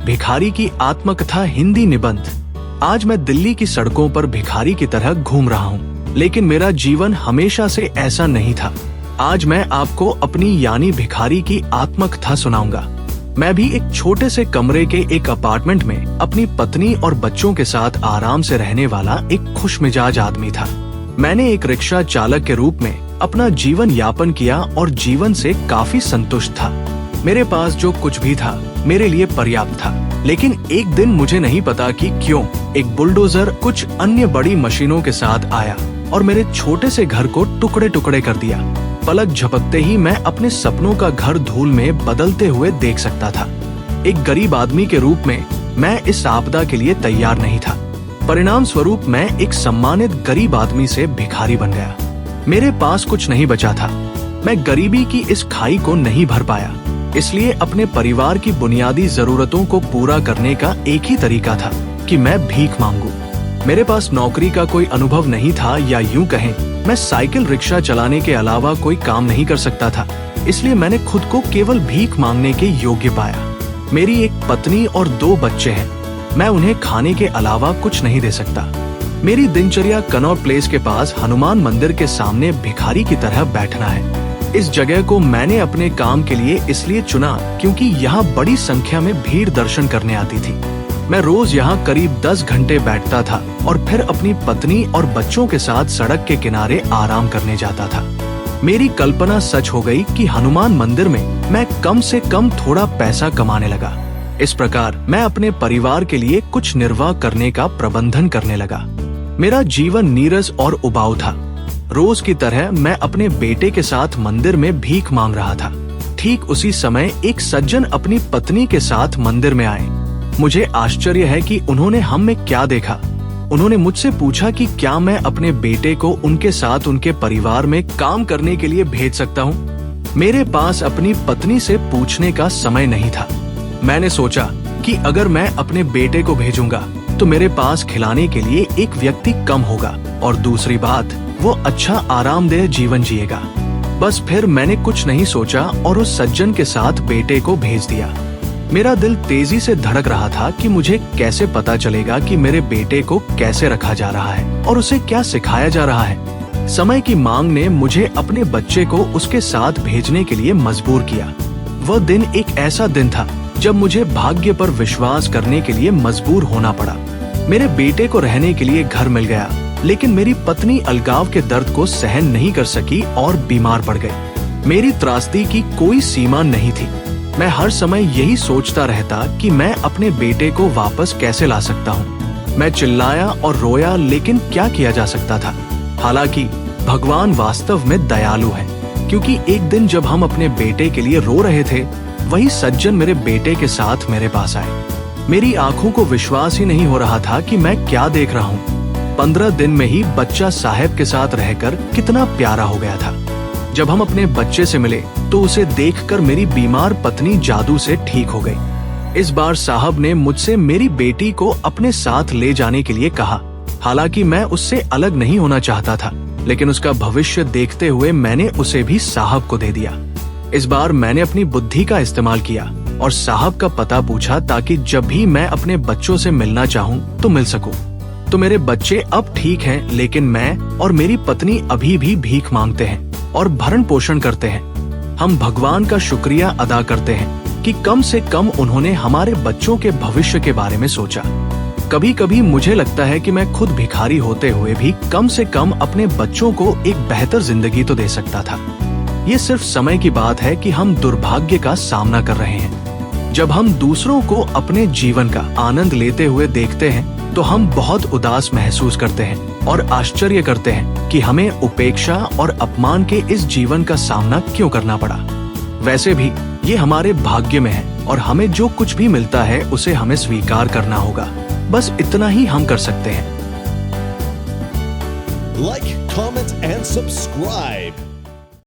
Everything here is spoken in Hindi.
भिखारी की आत्मकथा हिंदी निबंध। आज मैं दिल्ली की सड़कों पर भिखारी की तरह घूम रहा हूँ, लेकिन मेरा जीवन हमेशा से ऐसा नहीं था। आज मैं आपको अपनी यानी भिखारी की आत्मकथा सुनाऊंगा। मैं भी एक छोटे से कमरे के एक अपार्टमेंट में अपनी पत्नी और बच्चों के साथ आराम से रहने वाला एक खुशमिजाज आदमी था। मैंने एक रिक्शा चालक के रूप में अपना जीवन यापन किया और जीवन से काफी संतुष्ट था। मेरे पास जो कुछ भी था मेरे लिए पर्याप्त था। लेकिन एक दिन मुझे नहीं पता कि क्यों एक बुलडोजर कुछ अन्य बड़ी मशीनों के साथ आया और मेरे छोटे से घर को टुकड़े टुकड़े कर दिया। पलक झपकते ही मैं अपने सपनों का घर धूल में बदलते हुए देख सकता था। एक गरीब आदमी के रूप में मैं इस आपदा के लिए तैयार नहीं था। परिणाम स्वरूप मैं एक सम्मानित गरीब आदमी से भिखारी बन गया। मेरे पास कुछ नहीं बचा था। मैं गरीबी की इस खाई को नहीं भर पाया, इसलिए अपने परिवार की बुनियादी जरूरतों को पूरा करने का एक ही तरीका था कि मैं भीख मांगू। मेरे पास नौकरी का कोई अनुभव नहीं था, या यूं कहें मैं साइकिल रिक्शा चलाने के अलावा कोई काम नहीं कर सकता था। इसलिए मैंने खुद को केवल भीख मांगने के योग्य पाया। मेरी एक पत्नी और 2 बच्चे हैं। मैं उन्हें खाने के अलावा कुछ नहीं दे सकता। मेरी दिनचर्या कनॉट प्लेस के पास हनुमान मंदिर के सामने भिखारी की तरह बैठना है। इस जगह को मैंने अपने काम के लिए इसलिए चुना क्योंकि यहाँ बड़ी संख्या में भीड़ दर्शन करने आती थी। मैं रोज यहाँ करीब 10 घंटे बैठता था और फिर अपनी पत्नी और बच्चों के साथ सड़क के किनारे आराम करने जाता था। मेरी कल्पना सच हो गई कि हनुमान मंदिर में मैं कम से कम थोड़ा पैसा कमाने लगा। इस प्रकार मैं अपने परिवार के लिए कुछ निर्वाह करने का प्रबंधन करने लगा। मेरा जीवन नीरस और उबाऊ था। रोज की तरह मैं अपने बेटे के साथ मंदिर में भीख मांग रहा था। ठीक उसी समय एक सज्जन अपनी पत्नी के साथ मंदिर में आए। मुझे आश्चर्य है कि उन्होंने हम में क्या देखा। उन्होंने मुझसे पूछा कि क्या मैं अपने बेटे को उनके साथ उनके परिवार में काम करने के लिए भेज सकता हूँ। मेरे पास अपनी पत्नी से पूछने का समय नहीं था। मैंने सोचा कि अगर मैं अपने बेटे को भेजूंगा तो मेरे पास खिलाने के लिए एक व्यक्ति कम होगा, और दूसरी बात, वो अच्छा आरामदेह जीवन जिएगा। बस फिर मैंने कुछ नहीं सोचा और उस सज्जन के साथ बेटे को भेज दिया। मेरा दिल तेजी से धड़क रहा था कि मुझे कैसे पता चलेगा कि मेरे बेटे को कैसे रखा जा रहा है और उसे क्या सिखाया जा रहा है। समय की मांग ने मुझे अपने बच्चे को उसके साथ भेजने के लिए मजबूर किया। वह दिन एक ऐसा दिन था जब मुझे भाग्य पर विश्वास करने के लिए मजबूर होना पड़ा। मेरे बेटे को रहने के लिए घर मिल गया, लेकिन मेरी पत्नी अलगाव के दर्द को सहन नहीं कर सकी और बीमार पड़ गई। मेरी त्रासदी की कोई सीमा नहीं थी। मैं हर समय यही सोचता रहता कि मैं अपने बेटे को वापस कैसे ला सकता हूँ। मैं चिल्लाया और रोया, लेकिन क्या किया जा सकता था। हालांकि भगवान वास्तव में दयालु है, क्योंकि एक दिन जब हम अपने बेटे के लिए रो रहे थे, वही सज्जन मेरे बेटे के साथ मेरे पास आए। मेरी आंखों को विश्वास ही नहीं हो रहा था कि मैं क्या देख रहा हूँ। 15 दिन में ही बच्चा साहब के साथ रहकर कितना प्यारा हो गया था। जब हम अपने बच्चे से मिले तो उसे देखकर मेरी बीमार पत्नी जादू से ठीक हो गई। इस बार साहब ने मुझसे मेरी बेटी को अपने साथ ले जाने के लिए कहा। हालांकि मैं उससे अलग नहीं होना चाहता था, लेकिन उसका भविष्य देखते हुए मैंने उसे भी साहब को दे दिया। इस बार मैंने अपनी बुद्धि का इस्तेमाल किया और साहब का पता पूछा, ताकि जब भी मैं अपने बच्चों से मिलना चाहूँ तो मिल सकूं। तो मेरे बच्चे अब ठीक हैं, लेकिन मैं और मेरी पत्नी अभी भी भीख मांगते हैं और भरण पोषण करते हैं। हम भगवान का शुक्रिया अदा करते हैं कि कम से कम उन्होंने हमारे बच्चों के भविष्य के बारे में सोचा। कभी कभी मुझे लगता है कि मैं खुद भिखारी होते हुए भी कम से कम अपने बच्चों को एक बेहतर जिंदगी तो दे सकता था। ये सिर्फ समय की बात है कि हम दुर्भाग्य का सामना कर रहे हैं। जब हम दूसरों को अपने जीवन का आनंद लेते हुए देखते हैं तो हम बहुत उदास महसूस करते हैं और आश्चर्य करते हैं कि हमें उपेक्षा और अपमान के इस जीवन का सामना क्यों करना पड़ा। वैसे भी ये हमारे भाग्य में है और हमें जो कुछ भी मिलता है उसे हमें स्वीकार करना होगा। बस इतना ही हम कर सकते हैं। Like, comment and subscribe.